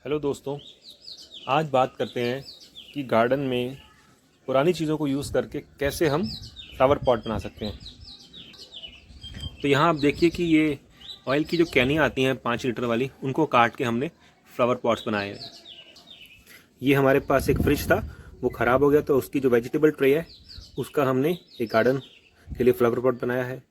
Hello दोस्तों, आज बात करते हैं कि गार्डन में पुरानी चीज़ों को यूज़ करके कैसे हम फ्लावर पॉट बना सकते हैं। तो यहाँ आप देखिए कि ये ऑयल की जो कैनियाँ आती हैं 5 लीटर वाली, उनको काट के हमने फ्लावर पॉट्स बनाए हैं। ये हमारे पास एक फ्रिज था, वो ख़राब हो गया, तो उसकी जो वेजिटेबल ट्रे है उसका हमने एक गार्डन के लिए फ्लावर पॉट बनाया है।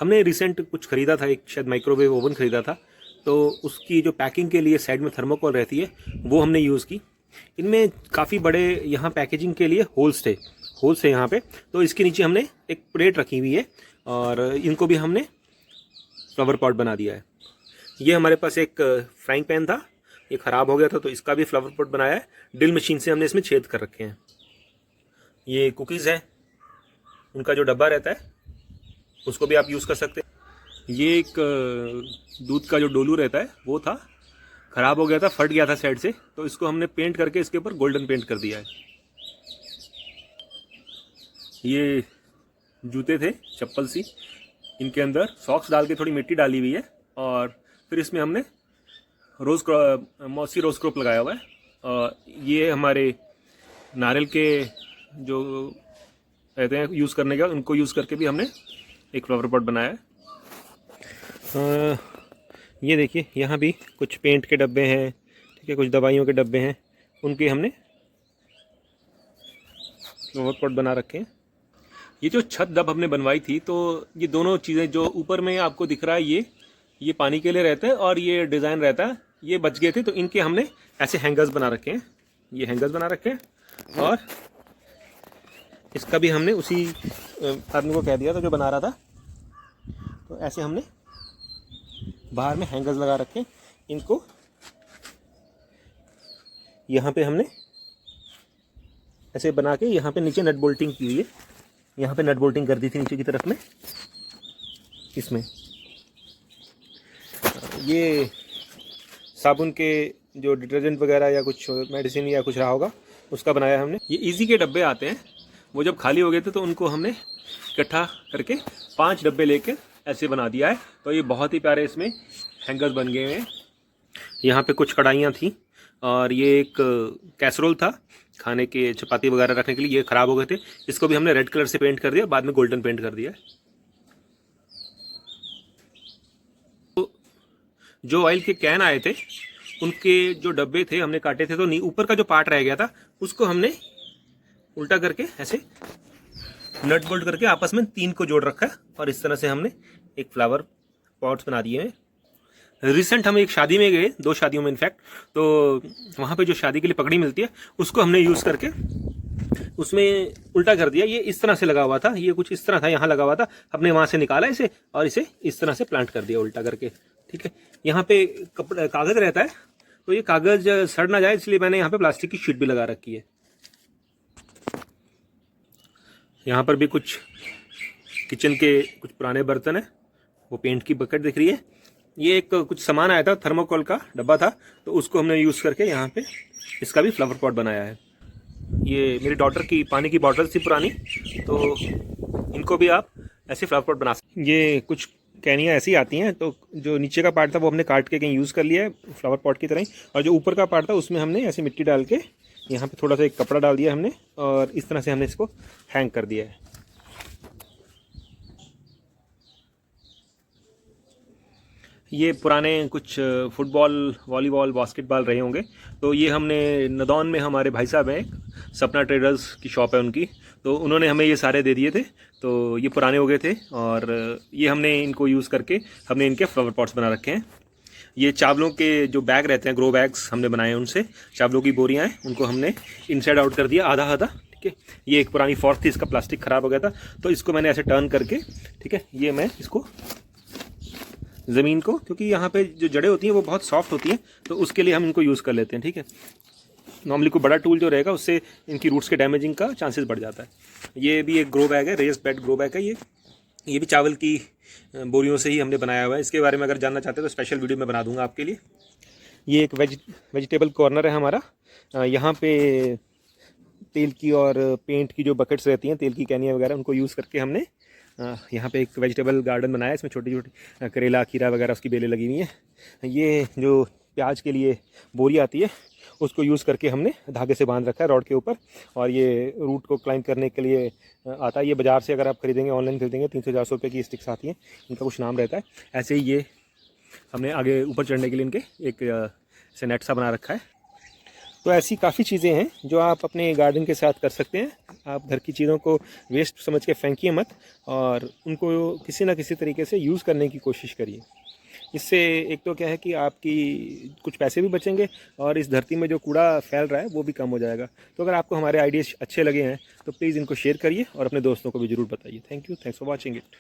हमने रिसेंट कुछ ख़रीदा था, एक शायद माइक्रोवेव ओवन ख़रीदा था, तो उसकी जो पैकिंग के लिए साइड में थर्मोकोल रहती है वो हमने यूज़ की। इनमें काफ़ी बड़े यहाँ पैकेजिंग के लिए होल्स थे यहाँ पे, तो इसके नीचे हमने एक प्लेट रखी हुई है और इनको भी हमने फ्लावर पॉट बना दिया है। ये हमारे पास एक फ्राइंग पैन था, ये ख़राब हो गया था, तो इसका भी फ्लावर पॉट बनाया है। ड्रिल मशीन से हमने इसमें छेद कर रखे हैं। ये कुकीज़ हैं, उनका जो डब्बा रहता है उसको भी आप यूज़ कर सकते हैं। ये एक दूध का जो डोलू रहता है वो था, ख़राब हो गया था, फट गया था साइड से, तो इसको हमने पेंट करके इसके ऊपर गोल्डन पेंट कर दिया है। ये जूते थे, चप्पल सी, इनके अंदर सॉक्स डाल के थोड़ी मिट्टी डाली हुई है और फिर इसमें हमने मॉसी रोज़ क्रॉप लगाया हुआ है। और ये हमारे नारियल के जो रहते हैं यूज़ करने के बाद, उनको यूज़ करके भी हमने एक फ्लावर पॉट बनाया है। ये देखिए, यहाँ भी कुछ पेंट के डब्बे हैं, ठीक है, कुछ दवाइयों के डब्बे हैं, उनके हमने फ्लावर पॉट बना रखे हैं। ये जो छत जब हमने बनवाई थी, तो ये दोनों चीज़ें जो ऊपर में आपको दिख रहा है, ये पानी के लिए रहते हैं और ये डिज़ाइन रहता है, ये बच गए थे, तो इनके हमने ऐसे हैंगर्स बना रखे हैं। ये हैंगर्स बना रखे हैं और इसका भी हमने उसी आदमी को कह दिया था जो बना रहा था, तो ऐसे हमने बाहर में हैंगर्स लगा रखे हैं। इनको यहाँ पे हमने ऐसे बना के यहाँ पे नीचे नट बोल्टिंग की हुई है। यहाँ पे नट बोल्टिंग कर दी थी नीचे की तरफ में। इसमें ये साबुन के जो डिटर्जेंट वगैरह या कुछ मेडिसिन या कुछ रहा होगा, उसका बनाया हमने। ये इजी के डब्बे आते हैं, वो जब खाली हो गए थे तो उनको हमने इकट्ठा करके 5 डब्बे लेके ऐसे बना दिया है। तो ये बहुत ही प्यारे इसमें हैंगर्स बन गए हैं। यहाँ पे कुछ कढ़ाइयाँ थी और ये एक कैसरोल था खाने के, चपाती वगैरह रखने के लिए। ये ख़राब हो गए थे, इसको भी हमने रेड कलर से पेंट कर दिया, बाद में गोल्डन पेंट कर दिया। तो जो ऑयल के कैन आए थे, उनके जो डब्बे थे हमने काटे थे, तो ऊपर का जो पार्ट रह गया था उसको हमने उल्टा करके ऐसे नट बोल्ट करके आपस में 3 को जोड़ रखा है और इस तरह से हमने एक फ्लावर पॉट्स बना दिए हैं। रिसेंट हम एक शादी में गए, 2 शादियों में इनफैक्ट, तो वहाँ पे जो शादी के लिए पगड़ी मिलती है उसको हमने यूज़ करके उसमें उल्टा कर दिया। ये इस तरह से लगा हुआ था, ये कुछ इस तरह था, यहाँ लगा हुआ था, हमने वहाँ से निकाला इसे और इसे इस तरह से प्लांट कर दिया उल्टा करके, ठीक है। यहाँ पे कागज़ रहता है, तो ये कागज़ सड़ ना जाए इसलिए मैंने यहाँ पे प्लास्टिक की शीट भी लगा रखी है। यहाँ पर भी कुछ किचन के कुछ पुराने बर्तन हैं, वो पेंट की बकेट दिख रही है। ये एक कुछ सामान आया था, थर्मोकोल का डब्बा था, तो उसको हमने यूज़ करके यहाँ पे इसका भी फ्लावर पॉट बनाया है। ये मेरी डॉटर की पानी की बॉटल थी पुरानी, तो इनको भी आप ऐसे फ्लावर पॉट बना सकते। ये कुछ कैनियाँ ऐसी आती हैं, तो जो नीचे का पार्ट था वो हमने काट के कहीं यूज़ कर लिया है फ्लावर पॉट की तरह ही, और जो ऊपर का पार्ट था उसमें हमने ऐसे मिट्टी डाल के यहाँ पे थोड़ा सा एक कपड़ा डाल दिया हमने और इस तरह से हमने इसको हैंग कर दिया है। ये पुराने कुछ फुटबॉल, वॉलीबॉल, बास्केटबॉल रहे होंगे, तो ये हमने नदौन में, हमारे भाई साहब हैं, एक सपना ट्रेडर्स की शॉप है उनकी, तो उन्होंने हमें ये सारे दे दिए थे। तो ये पुराने हो गए थे और ये हमने इनको यूज़ करके हमने इनके फ्लावर पॉट्स बना रखे हैं। ये चावलों के जो बैग रहते हैं, ग्रो बैग्स हमने बनाए हैं उनसे, चावलों की बोरियां हैं, उनको हमने इनसाइड आउट कर दिया आधा आधा, ठीक है। ये एक पुरानी फॉर्क थी, इसका प्लास्टिक ख़राब हो गया था, तो इसको मैंने ऐसे टर्न करके, ठीक है, ये मैं इसको ज़मीन को, क्योंकि यहाँ पे जो जड़ें होती हैं वो बहुत सॉफ्ट होती हैं, तो उसके लिए हम इनको यूज़ कर लेते हैं, ठीक है। नॉर्मली कोई बड़ा टूल जो रहेगा उससे इनकी रूट्स के डैमेजिंग का चांसेस बढ़ जाता है। ये भी एक ग्रो बैग है, रेस्ड बेड ग्रो बैग है। ये भी चावल की बोरियों से ही हमने बनाया हुआ है। इसके बारे में अगर जानना चाहते हैं तो स्पेशल वीडियो में बना दूंगा आपके लिए। ये एक वेजिटेबल कॉर्नर है हमारा। यहाँ पे तेल की और पेंट की जो बकेट्स रहती हैं, तेल की कैनियाँ वगैरह, उनको यूज़ करके हमने यहाँ पे एक वेजिटेबल गार्डन बनाया है। इसमें छोटी छोटी करेला, खीरा वगैरह उसकी बेलें लगी हुई हैं। ये जो प्याज के लिए बोरी आती है, उसको यूज़ करके हमने धागे से बांध रखा है रॉड के ऊपर। और ये रूट को क्लाइंब करने के लिए आता है। ये बाज़ार से अगर आप खरीदेंगे, ऑनलाइन खरीदेंगे, 300-400 रुपये की स्टिक्स आती हैं, इनका कुछ नाम रहता है। ऐसे ही ये हमने आगे ऊपर चढ़ने के लिए इनके एक से नेट सा बना रखा है। तो ऐसी काफ़ी चीज़ें हैं जो आप अपने गार्डन के साथ कर सकते हैं। आप घर की चीज़ों को वेस्ट समझ के फेंकिए मत, और उनको किसी ना किसी तरीके से यूज़ करने की कोशिश करिए। इससे एक तो क्या है कि आपकी कुछ पैसे भी बचेंगे, और इस धरती में जो कूड़ा फैल रहा है वो भी कम हो जाएगा। तो अगर आपको हमारे आइडियाज़ अच्छे लगे हैं तो प्लीज़ इनको शेयर करिए और अपने दोस्तों को भी ज़रूर बताइए। Thank you, thanks for watching it.